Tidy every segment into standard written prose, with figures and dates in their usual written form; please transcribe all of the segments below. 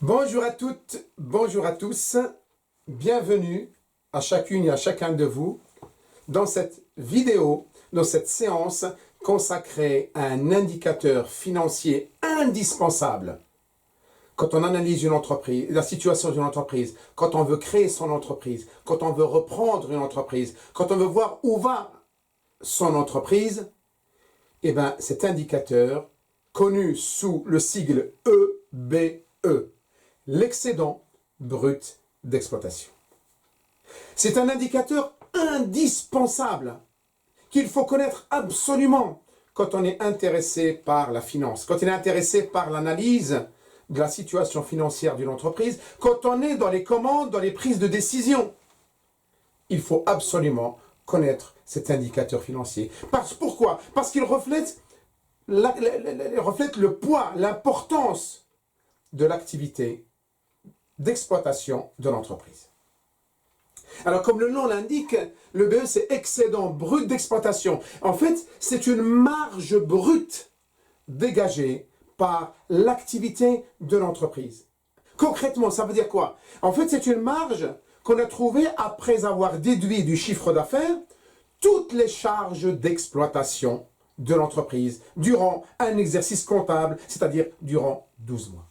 Bonjour à toutes, bonjour à tous, bienvenue à chacune et à chacun de vous dans cette vidéo, dans cette séance consacrée à un indicateur financier indispensable quand on analyse une entreprise, la situation d'une entreprise, quand on veut créer son entreprise, quand on veut reprendre une entreprise, quand on veut voir où va son entreprise. Eh bien, cet indicateur, connu sous le sigle EBE, l'excédent brut d'exploitation. C'est un indicateur indispensable qu'il faut connaître absolument quand on est intéressé par la finance, quand on est intéressé par l'analyse de la situation financière d'une entreprise, quand on est dans les commandes, dans les prises de décision. Il faut absolument connaître cet indicateur financier. Pourquoi? Parce qu'il reflète le poids, l'importance de l'activité d'exploitation de l'entreprise. Alors, comme le nom l'indique, le BE, c'est excédent brut d'exploitation. En fait, c'est une marge brute dégagée par l'activité de l'entreprise. Concrètement, ça veut dire quoi? En fait, c'est une marge qu'on a trouvée après avoir déduit du chiffre d'affaires toutes les charges d'exploitation de l'entreprise durant un exercice comptable, c'est-à-dire durant 12 mois.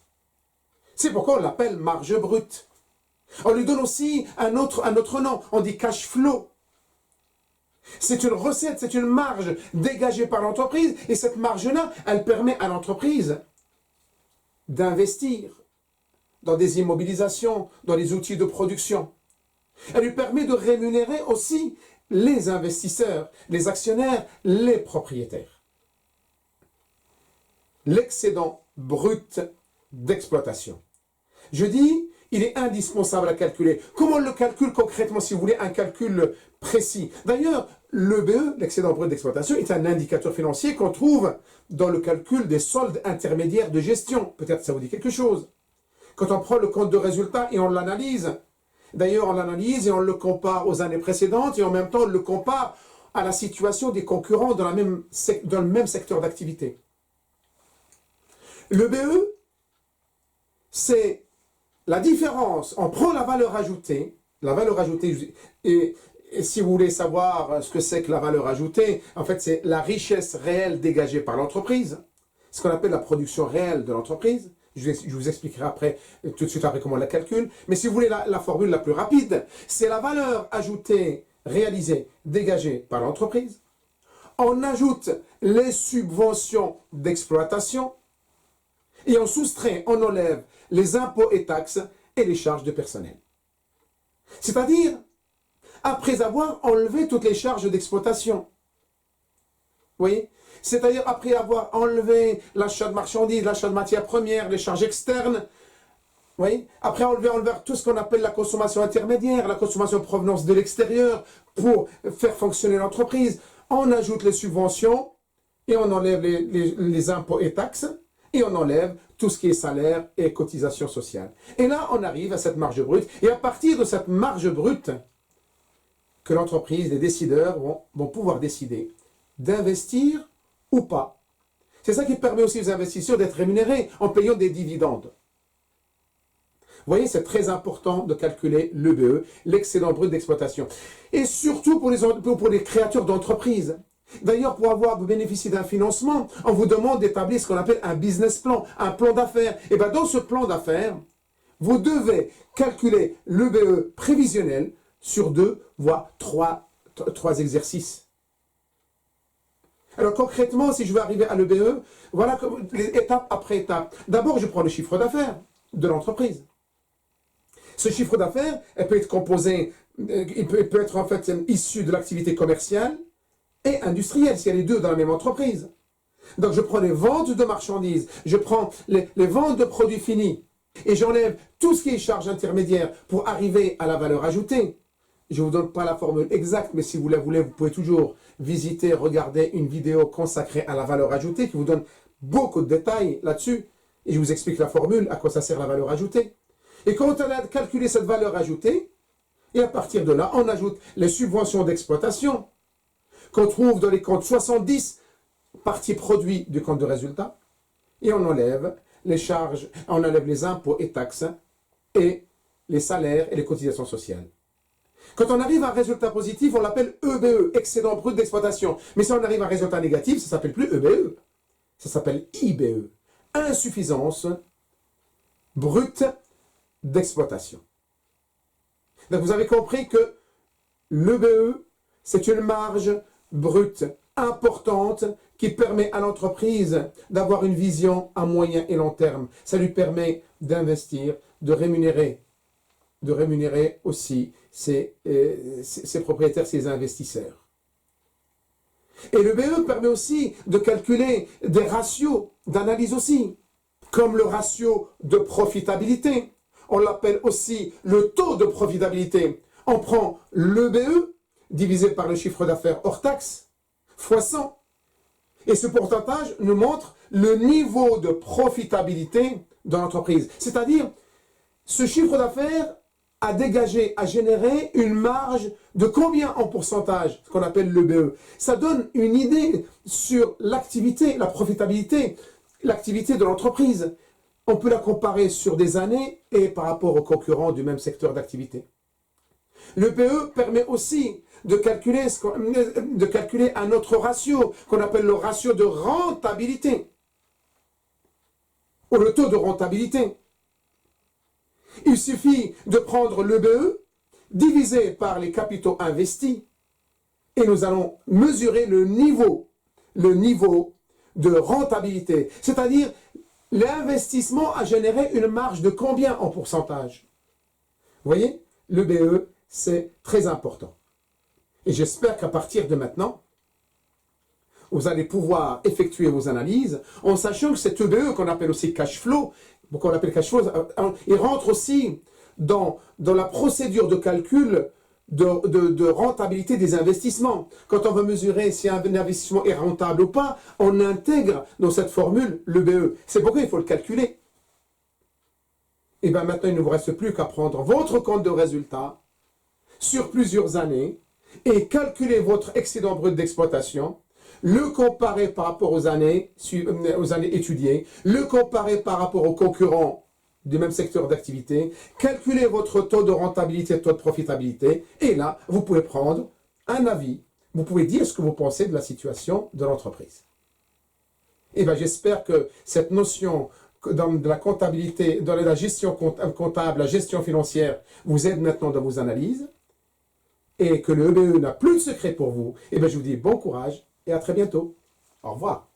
C'est pourquoi on l'appelle marge brute. On lui donne aussi un autre nom, on dit cash flow. C'est une recette, c'est une marge dégagée par l'entreprise, et cette marge-là, elle permet à l'entreprise d'investir dans des immobilisations, dans les outils de production. Elle lui permet de rémunérer aussi les investisseurs, les actionnaires, les propriétaires. L'excédent brut d'exploitation. Je dis, il est indispensable à calculer. Comment on le calcule concrètement, si vous voulez, un calcul précis? D'ailleurs, l'EBE, l'excédent brut d'exploitation, est un indicateur financier qu'on trouve dans le calcul des soldes intermédiaires de gestion. Peut-être ça vous dit quelque chose. Quand on prend le compte de résultat et on l'analyse, d'ailleurs on l'analyse et on le compare aux années précédentes et en même temps on le compare à la situation des concurrents dans le même secteur d'activité. L'EBE, c'est la différence, on prend la valeur ajoutée, et si vous voulez savoir ce que c'est que la valeur ajoutée, en fait c'est la richesse réelle dégagée par l'entreprise, ce qu'on appelle la production réelle de l'entreprise. Je vous expliquerai après, tout de suite après comment on la calcule, mais si vous voulez la formule la plus rapide, c'est la valeur ajoutée réalisée, dégagée par l'entreprise. On ajoute les subventions d'exploitation, et on soustrait, on enlève les impôts et taxes et les charges de personnel. C'est-à-dire, après avoir enlevé toutes les charges d'exploitation. Vous voyez? C'est-à-dire, après avoir enlevé l'achat de marchandises, l'achat de matières premières, les charges externes, vous voyez? Après enlever tout ce qu'on appelle la consommation intermédiaire, la consommation de provenance de l'extérieur pour faire fonctionner l'entreprise, on ajoute les subventions et on enlève les impôts et taxes. Et on enlève tout ce qui est salaire et cotisation sociale. Et là, on arrive à cette marge brute. Et à partir de cette marge brute, que l'entreprise, les décideurs vont pouvoir décider d'investir ou pas. C'est ça qui permet aussi aux investisseurs d'être rémunérés en payant des dividendes. Vous voyez, c'est très important de calculer l'EBE, l'excédent brut d'exploitation. Et surtout pour les créateurs d'entreprises. D'ailleurs, pour bénéficier d'un financement, on vous demande d'établir ce qu'on appelle un business plan, un plan d'affaires. Et bien dans ce plan d'affaires, vous devez calculer l'EBE prévisionnel sur 2, voire 3 exercices. Alors concrètement, si je veux arriver à l'EBE, voilà étape après étape. D'abord, je prends le chiffre d'affaires de l'entreprise. Ce chiffre d'affaires, il peut être en fait issu de l'activité commerciale et industrielle, s'il y a les deux dans la même entreprise. Donc je prends les ventes de marchandises, je prends les ventes de produits finis, et j'enlève tout ce qui est charge intermédiaire pour arriver à la valeur ajoutée. Je ne vous donne pas la formule exacte, mais si vous la voulez, vous pouvez toujours visiter, regarder une vidéo consacrée à la valeur ajoutée qui vous donne beaucoup de détails là-dessus, et je vous explique la formule, à quoi ça sert la valeur ajoutée. Et quand on a calculé cette valeur ajoutée, et à partir de là, on ajoute les subventions d'exploitation, qu'on trouve dans les comptes 70, partie produit du compte de résultat, et on enlève les charges, on enlève les impôts et taxes et les salaires et les cotisations sociales. Quand on arrive à un résultat positif, on l'appelle EBE, excédent brut d'exploitation. Mais si on arrive à un résultat négatif, ça ne s'appelle plus EBE, ça s'appelle IBE, insuffisance brute d'exploitation. Donc vous avez compris que l'EBE, c'est une marge brute importante qui permet à l'entreprise d'avoir une vision à moyen et long terme. Ça lui permet d'investir, de rémunérer aussi ses propriétaires, ses investisseurs. Et le BE permet aussi de calculer des ratios d'analyse aussi, comme le ratio de profitabilité. On l'appelle aussi le taux de profitabilité. On prend le BE divisé par le chiffre d'affaires hors taxe fois 100. Et ce pourcentage nous montre le niveau de profitabilité de l'entreprise. C'est-à-dire, ce chiffre d'affaires a dégagé, a généré une marge de combien en pourcentage, ce qu'on appelle le BE. Ça donne une idée sur l'activité, la profitabilité, l'activité de l'entreprise. On peut la comparer sur des années et par rapport aux concurrents du même secteur d'activité. Le BE permet aussi de calculer un autre ratio qu'on appelle le ratio de rentabilité ou le taux de rentabilité. Il suffit de prendre le BE divisé par les capitaux investis et nous allons mesurer le niveau de rentabilité. C'est-à-dire, l'investissement a généré une marge de combien en pourcentage? Vous voyez, le BE, c'est très important. Et j'espère qu'à partir de maintenant, vous allez pouvoir effectuer vos analyses en sachant que cet EBE, qu'on appelle aussi cash flow, pourquoi on l'appelle cash flow, il rentre aussi dans la procédure de calcul de rentabilité des investissements. Quand on veut mesurer si un investissement est rentable ou pas, on intègre dans cette formule le BE. C'est pourquoi il faut le calculer. Et bien maintenant, il ne vous reste plus qu'à prendre votre compte de résultat sur plusieurs années et calculer votre excédent brut d'exploitation, le comparer par rapport aux années étudiées, le comparer par rapport aux concurrents du même secteur d'activité, calculer votre taux de rentabilité, taux de profitabilité, et là, vous pouvez prendre un avis, vous pouvez dire ce que vous pensez de la situation de l'entreprise. Et bien, j'espère que cette notion de la comptabilité, dans la gestion comptable, la gestion financière, vous aide maintenant dans vos analyses, et que le EBE n'a plus de secret pour vous. Et bien, je vous dis bon courage, et à très bientôt. Au revoir.